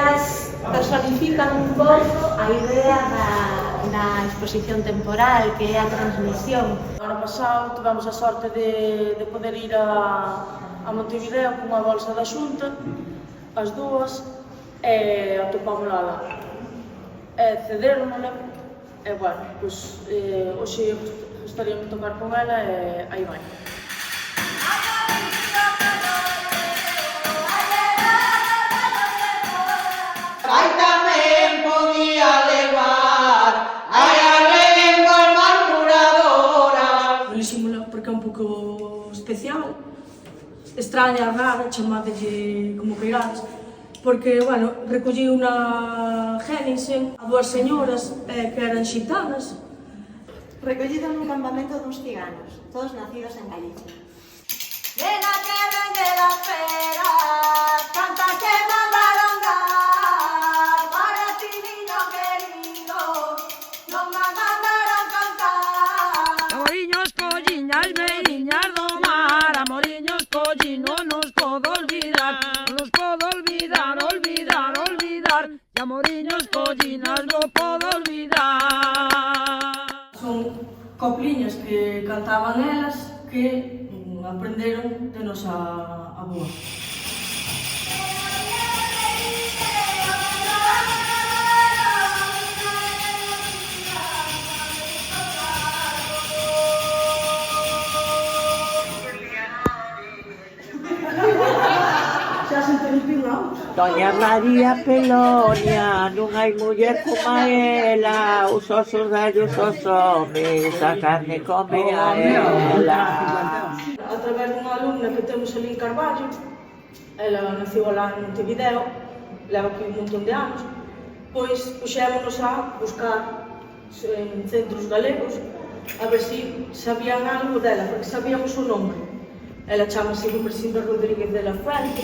elas personifican un pouco a idea da exposición temporal, que é a transmisión. O ano pasado tivemos a sorte de poder ir a Montevideo cunha bolsa da Xunta, as dúas, e atopámola lá. Cedéronmola, e, bueno, pois, hoxe gostaríamos de tocar con ela e aí vai. Ai tamén podía levar, ai a lengua murmuradora. Elixímola porque é un pouco especial, extraña, rara, chamadelle como queirades, porque, bueno, recollí unha génese a dúas señoras que eran xitanas. Recollido nun campamento duns ciganos, todos nacidos en Galicia. Nena que ven de la fera, canta que mandaron dar, para ti niño querido, no me mandaron cantar. Amoriños, colliñas, beiriñas do mar, amoriños, colliños, nos podo olvidar, nos podo olvidar, olvidar, olvidar, e amoriños, colliñas, no podo olvidar. Son copliñas que cantaban elas que aprenderon de nosa avoa. Xa se interrompiu a outra. Doña María Pelonia, non hai muller como ela, os osos dallos os homes, a carne come a ela. A través dunha alumna que temos ali en Carballo, ela naciu lá en Montevideo, leva aquí un montón de anos, pois puxémonos a buscar en centros galegos a ver se sabían algo dela, porque sabíamos o nome. Ela chamase Rupersinda Rodríguez de la Fuente.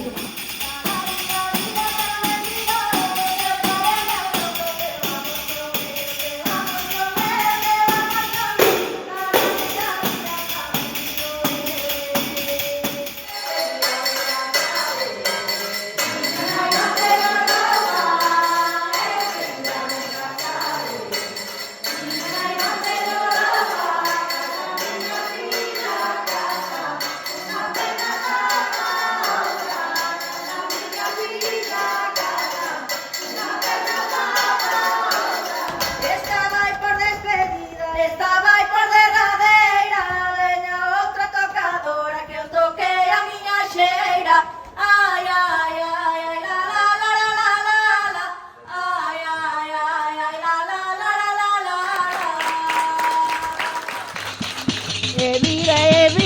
Evira, evira.